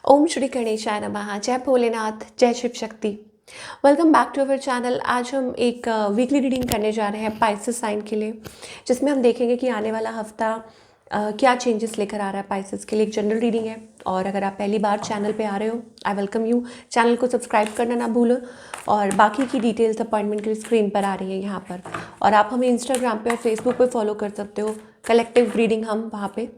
ओम श्री गणेशाय नमः। जय भोलेनाथ, जय Shiv Shakti. Welcome back to our channel. आज हम एक वीकली रीडिंग करने जा रहे हैं पाइसेस साइन के लिए, जिसमें हम देखेंगे कि आने वाला हफ्ता क्या चेंजेस लेकर आ रहा है पाइसेस के लिए। एक जनरल रीडिंग है और अगर आप पहली बार चैनल पे आ रहे हो, आई वेलकम यू। चैनल को सब्सक्राइब करना ना भूलो और बाकी की डिटेल्स अपॉइंटमेंट के लिए स्क्रीन पर आ रही है यहाँ पर। और आप हमें इंस्टाग्राम पे और फेसबुक पे फॉलो कर सकते हो। कलेक्टिव रीडिंग हम वहाँ पे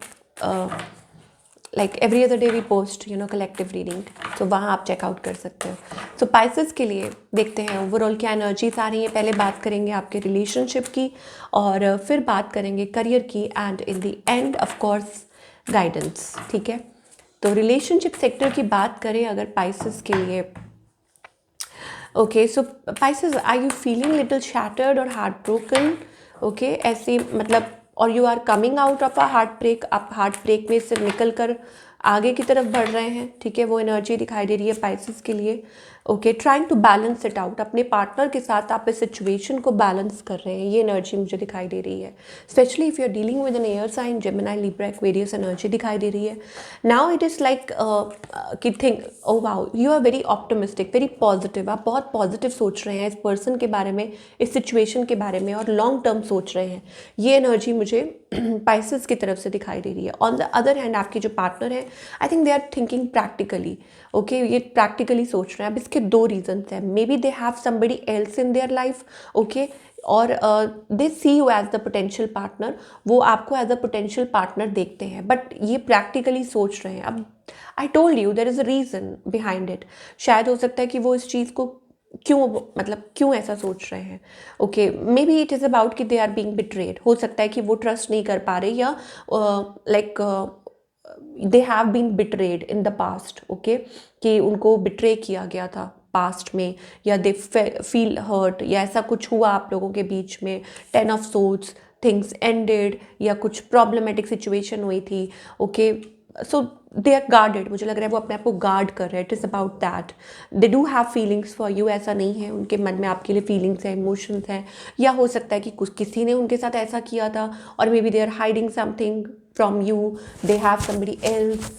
like every other day we post collective reading, तो वहाँ आप चेकआउट कर सकते हो। सो पाइसेस के लिए देखते हैं ओवरऑल क्या एनर्जीज आ रही हैं। पहले बात करेंगे आपके रिलेशनशिप की और फिर बात करेंगे करियर की and in the end of course guidance. ठीक है, तो रिलेशनशिप सेक्टर की बात करें अगर पाइसेस के लिए, okay so Pisces, are you feeling little shattered और हार्ट ब्रोकन? ओके, ऐसे मतलब और you are coming out of a heart break, आप हार्ट ब्रेक में से निकल कर आगे की तरफ बढ़ रहे हैं। ठीक है, वो एनर्जी दिखाई दे रही है पाइसेस के लिए। Okay, trying to balance it out, अपने पार्टनर के साथ आप इस सिचुएशन को बैलेंस कर रहे हैं, ये एनर्जी मुझे दिखाई दे रही है। Specially if you are dealing with an air sign, Gemini, Libra, Aquarius, energy दिखाई दे रही है। नाउ इट इज़ लाइक कि think oh wow, you are very optimistic, very positive. आप बहुत पॉजिटिव सोच रहे हैं इस पर्सन के बारे में, इस सिचुएशन के बारे में और लॉन्ग टर्म सोच रहे हैं। ये एनर्जी मुझे पाइसेस की तरफ से दिखाई दे रही है। ऑन द अदर हैंड आपके जो पार्टनर है, I think they are thinking practically. Okay, ये प्रैक्टिकली सोच रहे हैं। अब इसके दो रीजन्स हैं। Maybe they have somebody else in their life, okay, और they see you as the potential partner, वो आपको एज अ पोटेंशियल पार्टनर देखते हैं, बट ये प्रैक्टिकली सोच रहे हैं। अब I told you there is a reason behind it. शायद हो सकता है कि वो इस चीज़ को क्यों ऐसा सोच रहे हैं। Okay, may be it is about कि दे आर बीइंग बिट्रेड। हो सकता है कि वो ट्रस्ट नहीं कर पा रहे या like they have been betrayed in the past. Okay, कि उनको बिट्रे किया गया था पास्ट में, या दे फील हर्ट, या ऐसा कुछ हुआ आप लोगों के बीच में। 10 ऑफ सोर्ड्स, थिंग्स एंडेड, या कुछ प्रॉब्लमेटिक सिचुएशन हुई थी। Okay, so they are guarded, मुझे लग रहा है वो अपने आप को गार्ड कर रहे हैं। It is about that. They do have feelings for you, ऐसा नहीं है, उनके मन में आपके लिए फीलिंग्स हैं, इमोशंस हैं। या हो सकता है कि कुछ किसी ने उनके साथ ऐसा किया था और maybe they are hiding something from you, they have somebody else.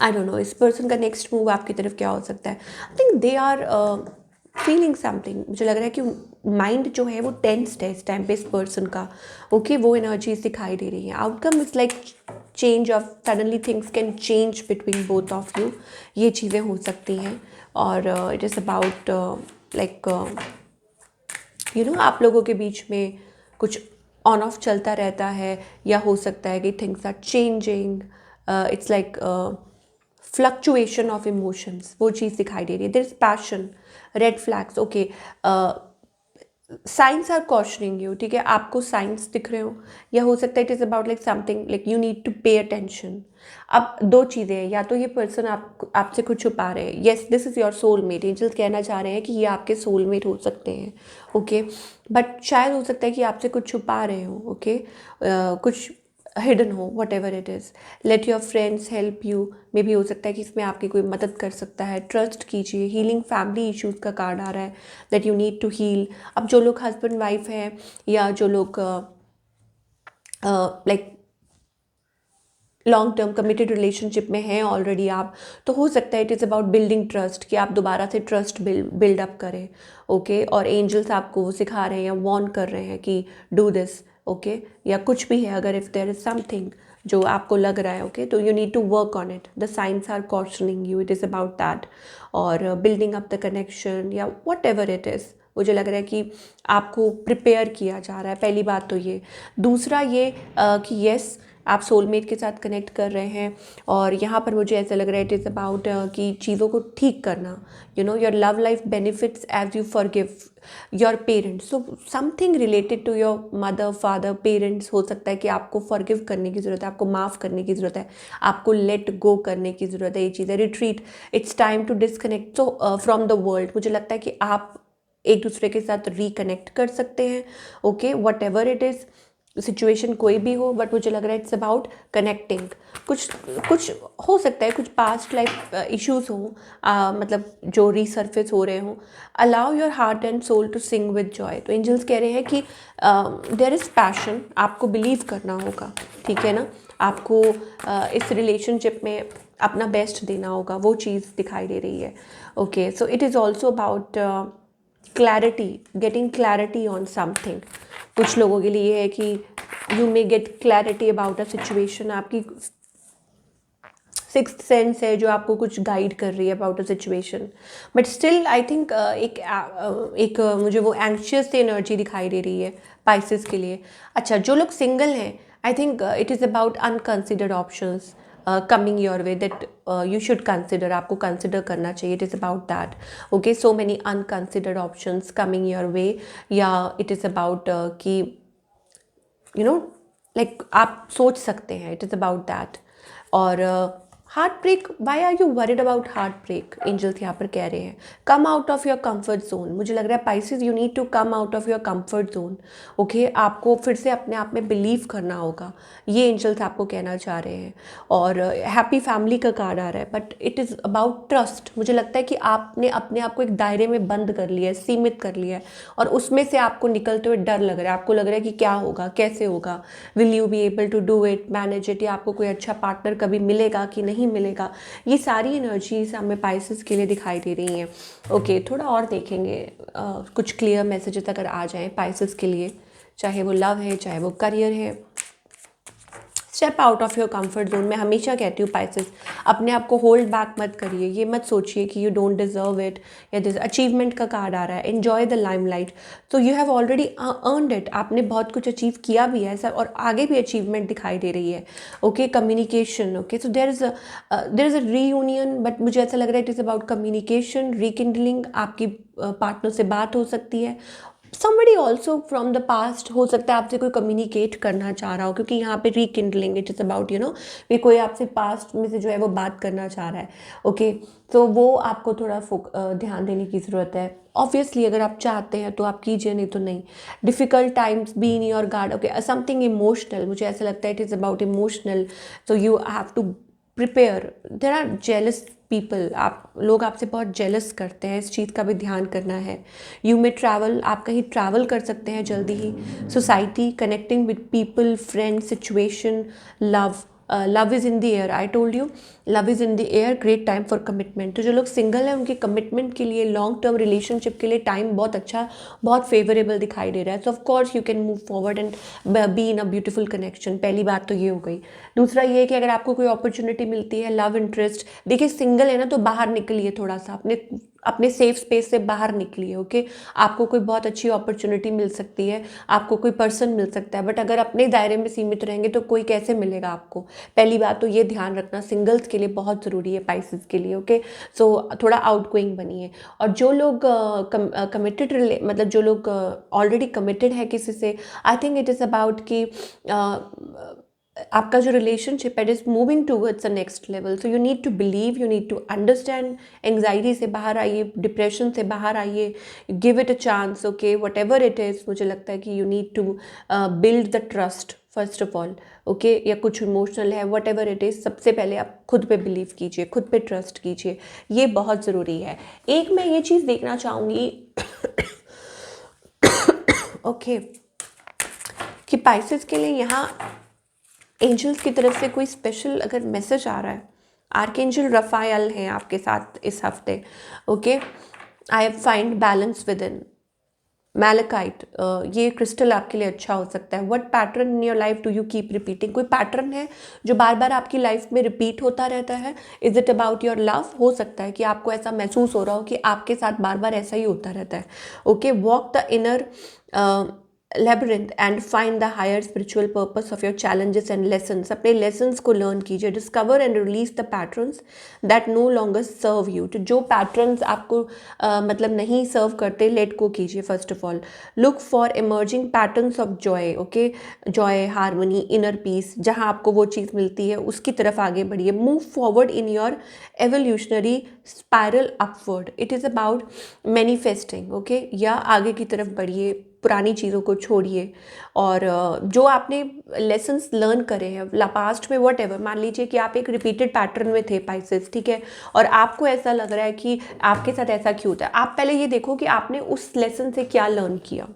I don't know इस पर्सन का नेक्स्ट मूव आपकी तरफ क्या हो सकता है। I think they are feeling something. मुझे लग रहा है कि माइंड जो है वो टेंस्ड है इस टाइम पे इस पर्सन का। ओके, वो एनर्जीज दिखाई दे रही हैं। Outcome is like change of, suddenly things can change between both of you, ये चीज़ें हो सकती हैं। और इट इज़ अबाउट लाइक आप लोगों के बीच में कुछ ऑन ऑफ चलता रहता है, या हो सकता है कि things are changing. It's like fluctuation of emotions, वो चीज़ दिखाई दे रही है। There is passion, red flags. Okay, signs are cautioning you. ठीक है, आपको साइंस दिख रहे हो, या हो सकता है it is about like something like you need to pay attention. अब दो चीज़ें हैं, या तो ये पर्सन आपसे कुछ छुपा रहे हैं। Yes, this is your soulmate. Angels कहना चाह रहे हैं कि ये आपके सोलमेट हो सकते हैं। ओके, बट शायद हो सकता है कि आपसे कुछ छुपा रहे हो। ओके, कुछ हिडन हो, whatever it is. Let your friends help you, मे भी हो सकता है कि इसमें आपकी कोई मदद कर सकता है। ट्रस्ट कीजिए। हीलिंग फैमिली इश्यूज़ का कार्ड आ रहा है, that you need to heal. अब जो लोग हस्बैंड वाइफ हैं, या जो लोग like long term committed relationship में हैं ऑलरेडी आप, तो हो सकता है it is about building trust, कि आप दोबारा से ट्रस्ट बिल्डअप करें। ओके, और एंजल्स आपको वो सिखा रहे हैं या वॉर्न कर रहे हैं कि डू दिस। ओके, या कुछ भी है, अगर इफ़ देयर इज़ समथिंग जो आपको लग रहा है, ओके, तो you need to work on it. The signs are cautioning you, it is about that. और बिल्डिंग अप द कनेक्शन, या वट एवर इट इज़, मुझे लग रहा है कि आपको प्रिपेयर किया जा रहा है। पहली बात तो ये। दूसरा ये कि येस, आप सोलमेट के साथ कनेक्ट कर रहे हैं, और यहाँ पर मुझे ऐसा लग रहा है इट इज़ अबाउट कि चीज़ों को ठीक करना। Your love life benefits as you forgive your parents. So something related to your mother, father, parents. हो सकता है कि आपको फॉरगिव करने की ज़रूरत है, आपको माफ़ करने की ज़रूरत है, आपको लेट गो करने की ज़रूरत है। ये चीज़ है retreat, it's time to disconnect from the world. मुझे लगता है कि आप एक दूसरे के साथ रिकनेक्ट कर सकते हैं। Okay, whatever it is, situation कोई भी हो, बट मुझे लग रहा है इट्स अबाउट कनेक्टिंग। कुछ हो सकता है कुछ पास्ट लाइफ इश्यूज हों, मतलब जो रीसर्फेस हो रहे हों। Allow your heart and soul to sing with joy. तो एंजल्स कह रहे हैं कि देयर इज़ पैशन, आपको बिलीव करना होगा। ठीक है ना, आपको इस रिलेशनशिप में अपना बेस्ट देना होगा, वो चीज़ दिखाई दे रही है। Okay, so it is also about clarity, getting clarity on something. कुछ लोगों के लिए है कि you may get clarity about a situation, आपकी सिक्स्थ सेंस है जो आपको कुछ गाइड कर रही है about a situation, but still I think मुझे वो एंग्शियस एनर्जी दिखाई दे रही है पाइसेस के लिए। अच्छा, जो लोग सिंगल हैं, I think it is about unconsidered options coming your way that you should consider, आपको कंसिडर करना चाहिए। It is about that. Okay, so many unconsidered options coming your way, या इट इज़ अबाउट कि you know like आप सोच सकते हैं, it is about that. और heart break, why are you worried about heart break? Angels यहाँ पर कह रहे हैं come out of your comfort zone. मुझे लग रहा है Pisces, you need to come out of your comfort zone. Okay, आपको फिर से अपने आप में बिलीव करना होगा, ये एंजल्स आपको कहना चाह रहे हैं। और हैप्पी फैमिली का कार्ड आ रहा है, but it is about trust. मुझे लगता है कि आपने अपने आप को एक दायरे में बंद कर लिया है, सीमित कर लिया है, और उसमें से आपको निकलते हुए डर लग रहा है। आपको लग रहा है कि क्या होगा, कैसे होगा, will you be able to do it, manage it, या आपको कोई अच्छा पार्टनर कभी मिलेगा कि नहीं मिलेगा। ये सारी एनर्जीज हमें पाइसेस के लिए दिखाई दे रही हैं। ओके, थोड़ा और देखेंगे कुछ क्लियर मैसेजेस अगर आ जाएं पाइसेस के लिए, चाहे वो लव है, चाहे वो करियर है। Step out of your comfort zone. मैं हमेशा कहती हूँ पाइसेस, अपने आप को होल्ड बैक मत करिए, ये मत सोचिए कि यू डोंट डिजर्व इट, या दिस अचीवमेंट का कार्ड आ रहा है, एन्जॉय द लाइमलाइट। तो you have already earned it, आपने बहुत कुछ अचीव किया भी है ऐसा, और आगे भी अचीवमेंट दिखाई दे रही है। Okay, communication. Okay, so there is a reunion, but मुझे ऐसा लग रहा है it is about communication, rekindling. आपकी पार्टनर से बात हो सकती है। somebody also from the past, हो सकता है आपसे कोई कम्युनिकेट करना चाह रहा हो, क्योंकि यहाँ पे रिकिंडलिंग, इट इज़ अबाउट भी कोई आपसे पास्ट में से जो है वो बात करना चाह रहा है। ओके, तो वो आपको थोड़ा ध्यान देने की ज़रूरत है। ऑब्वियसली अगर आप चाहते हैं तो आप कीजिए, नहीं तो नहीं। Difficult times, be in your guard. Okay, something emotional, मुझे ऐसा लगता है इट इज़ अबाउट इमोशनल, तो you have to prepare. There are jealous people, आप लोग आपसे बहुत जेलस करते हैं, इस चीज़ का भी ध्यान करना है। यू मे ट्रैवल, आप कहीं ट्रैवल कर सकते हैं जल्दी ही। Society, connecting with people, friend, situation, love. Love is in the air, I told you, love is in the air, great time for commitment. तो जो लोग सिंगल हैं उनके कमिटमेंट के लिए, लॉन्ग टर्म रिलेशनशिप के लिए टाइम बहुत अच्छा, बहुत फेवरेबल दिखाई दे रहा है। सो of course you can move forward and be in a beautiful connection. पहली बात तो ये हो गई। दूसरा ये है कि अगर आपको कोई अपॉर्चुनिटी मिलती है, लव इंटरेस्ट, देखिए सिंगल है ना, तो बाहर निकलिए थोड़ा सा, अपने सेफ स्पेस से बाहर निकलिए। ओके, आपको कोई बहुत अच्छी अपॉर्चुनिटी मिल सकती है, आपको कोई पर्सन मिल सकता है, बट अगर अपने दायरे में सीमित रहेंगे तो कोई कैसे मिलेगा आपको? पहली बात तो ये ध्यान रखना, सिंगल्स के लिए बहुत ज़रूरी है, पाइसेस के लिए। ओके, सो थोड़ा आउटगोइंग बनिए। और जो लोग कमिटेड, मतलब जो लोग ऑलरेडी कमिटेड है किसी से, I think it is about कि आपका जो रिलेशनशिप है, it is moving towards a next level. So you need to believe, you need to understand. Anxiety से बाहर आइए, डिप्रेशन से बाहर आइए, give it a chance. Okay, whatever it is, मुझे लगता है कि you need to build the trust first of all. Okay, या कुछ इमोशनल है, वट एवर इट इज़, सबसे पहले आप खुद पे बिलीव कीजिए, खुद पे ट्रस्ट कीजिए, ये बहुत ज़रूरी है। एक मैं ये चीज़ देखना चाहूँगी ओके, कि पाइसेस के लिए यहाँ एंजल्स की तरफ से कोई स्पेशल अगर मैसेज आ रहा है, आर्कएंजल रफायल हैं आपके साथ इस हफ्ते। Okay, I find balance with in malachite, ये क्रिस्टल आपके लिए अच्छा हो सकता है। What pattern in your life do you keep repeating? कोई पैटर्न है जो बार बार आपकी लाइफ में रिपीट होता रहता है? Is it about your love? हो सकता है कि आपको ऐसा महसूस हो रहा हो कि आपके साथ बार बार ऐसा ही होता रहता है। Okay, walk the inner labyrinth and find the higher spiritual purpose of your challenges and lessons. अपने लेसन्स को लर्न कीजिए। Discover and release the patterns that no longer serve you. तो जो पैटर्न्स आपको मतलब नहीं सर्व करते, लेट गो कीजिए first of all. Look for emerging patterns of Joy. Okay, Joy, harmony, inner peace, जहाँ आपको वो चीज़ मिलती है उसकी तरफ आगे बढ़िए। Move forward in your evolutionary spiral upward. It is about manifesting. Okay, या आगे की तरफ बढ़िए, पुरानी चीज़ों को छोड़िए, और जो आपने लेसन्स लर्न करे हैं पास्ट में, वट एवर, मान लीजिए कि आप एक रिपीटेड पैटर्न में थे पाइसेस, ठीक है, और आपको ऐसा लग रहा है कि आपके साथ ऐसा क्यों होता है, आप पहले ये देखो कि आपने उस लेसन से क्या लर्न किया।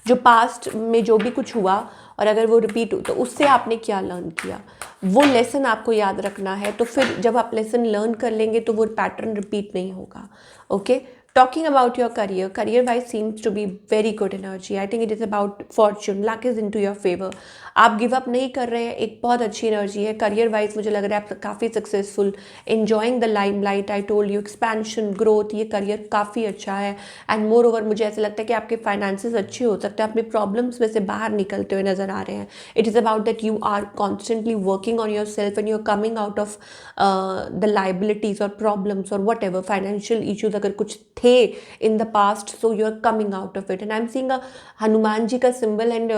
जो पास्ट में जो भी कुछ हुआ और अगर वो रिपीट हो तो उससे आपने क्या लर्न किया, वो लेसन आपको याद रखना है। तो फिर जब आप लेसन लर्न कर लेंगे तो वो पैटर्न रिपीट नहीं होगा। Okay, talking about your career wise seems to be very good energy. I think it is about fortune, luck is into your favor. आप गिव अप नहीं कर रहे हैं, एक बहुत अच्छी एनर्जी है। करियर वाइज मुझे लग रहा है आप काफ़ी successful, enjoying the lime light, I told you, expansion, growth, ये करियर काफ़ी अच्छा है। एंड मोर ओवर मुझे ऐसा लगता है कि आपके फाइनेंसेस अच्छे हो सकते हैं, अपने प्रॉब्लम्स में से बाहर निकलते हुए नजर आ रहे हैं। It is about that you are constantly working on yourself and you are coming out of the liabilities और प्रॉब्लम्स और वट एवर फाइनेंशियल इशूज अगर कुछ थे in the past, so you are coming out of it. And I am seeing Hanuman ji का symbol and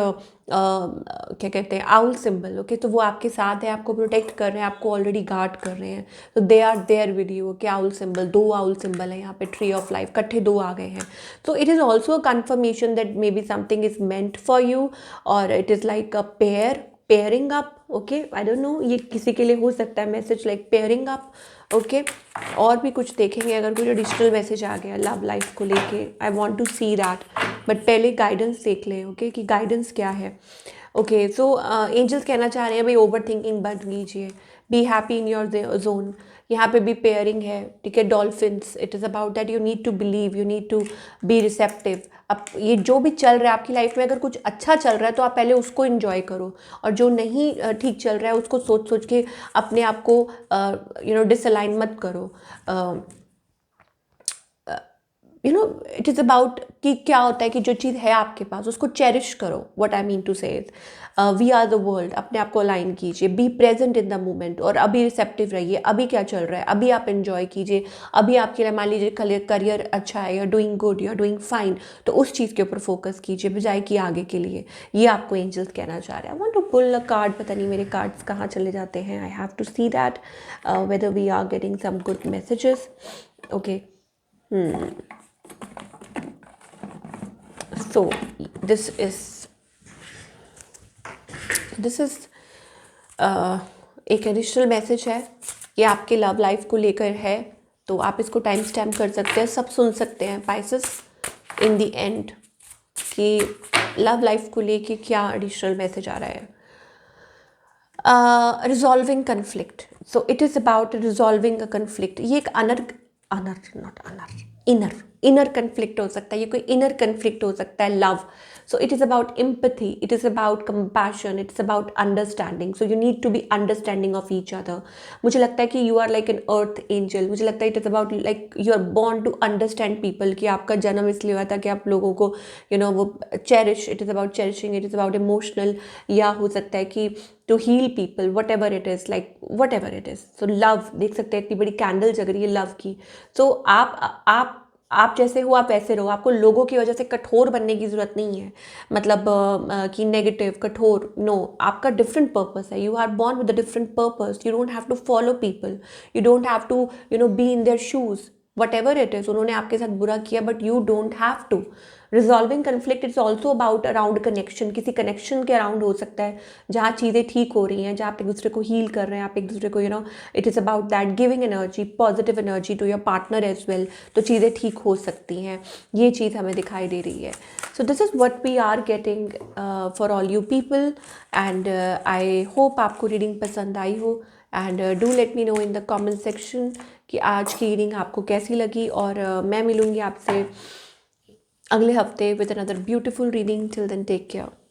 क्या कहते हैं, owl symbol. Okay, तो वो आपके साथ है, आपको प्रोटेक्ट कर रहे हैं, आपको ऑलरेडी गार्ड कर रहे हैं। तो they are there with you. Okay, owl symbol, 2 owl symbol है यहाँ पे, ट्री ऑफ लाइफ, इकट्ठे 2 आ गए हैं। तो it is also a confirmation that maybe something is meant for you और it is like a pairing up. Okay, I don't know, ये किसी के लिए हो सकता है message like pairing up. Okay, और भी कुछ देखेंगे अगर कोई एडिशनल मैसेज आ गया लव लाइफ को लेके, I want to see that, but पहले गाइडेंस देख लें। ओके, कि गाइडेंस क्या है। ओके, सो एंजल्स कहना चाह रहे हैं भाई ओवर थिंकिंग बंद कीजिए, be happy in your zone. यहाँ पे भी पेयरिंग है, ठीक है, dolphins. It is about that you need to believe, you need to be receptive. अब ये जो भी चल रहा है आपकी लाइफ में, अगर कुछ अच्छा चल रहा है तो आप पहले उसको इन्जॉय करो, और जो नहीं ठीक चल रहा है उसको सोच सोच के अपने आप को डिसअलाइन मत करो। इट इज़ अबाउट कि क्या होता है कि जो चीज़ है आपके पास उसको चेरिश करो। What I mean to say is we are the world, अपने आप को अलाइन कीजिए, be present in the moment, और अभी रिसेप्टिव रहिए, अभी क्या चल रहा है अभी आप एंजॉय कीजिए। अभी आपके लिए मान लीजिए करियर अच्छा है, you are doing good, you are doing fine, तो उस चीज़ के ऊपर फोकस कीजिए बजाय कि आगे के लिए। ये आपको एंजल्स कहना चाह रहे हैं। I want to pull a card, पता नहीं मेरे कार्ड्स कहाँ चले जाते हैं। I have to see that whether we are getting some good messages. Okay, so this is एक एडिशनल मैसेज है, ये आपके लव लाइफ को लेकर है, तो आप इसको टाइम स्टैम्प कर सकते हैं, सब सुन सकते हैं पाइसेस इन द एंड कि लव लाइफ को लेके क्या एडिशनल मैसेज आ रहा है। Resolving conflict, so it is about resolving a conflict. ये एक इनर कन्फ्लिक्ट हो सकता है, ये कोई इनर कन्फ्लिक्ट हो सकता है, love. So it is about empathy, it is about compassion, it's about understanding. So you need to be understanding of each other. मुझे लगता है कि you are like an earth angel. मुझे लगता है it is about like you are born to understand people, कि आपका जन्म इसलिए हुआ था कि आप लोगों को वो cherish, it is about cherishing, it is about emotional, या हो सकता है कि to heal people, whatever it is, like whatever it is. So love, देख सकते हैं इतनी बड़ी कैंडल जग रही है लव की। सो आप जैसे हो आप वैसे रहो, आपको लोगों की वजह से कठोर बनने की ज़रूरत नहीं है, मतलब कि नेगेटिव कठोर, नो, आपका डिफरेंट पर्पस है, you are born with a different purpose. You don't have to follow people, you don't have to be in their shoes, whatever it is. उन्होंने आपके साथ बुरा किया, but you don't have to. Resolving conflict it's also about around connection, किसी connection के around हो सकता है जहाँ चीज़ें ठीक हो रही हैं, जहाँ आप एक दूसरे को हील कर रहे हैं, आप एक दूसरे को it is about that giving energy, positive energy to your partner as well, तो चीज़ें ठीक हो सकती हैं। ये चीज़ हमें दिखाई दे रही है। So this is what we are getting for all you people, and I hope आपको रीडिंग पसंद आई हो, and do let me know in the comment section कि आज की रीडिंग आपको कैसी लगी। और मैं मिलूँगी आपसे अगले हफ्ते with another beautiful reading. Till then take care.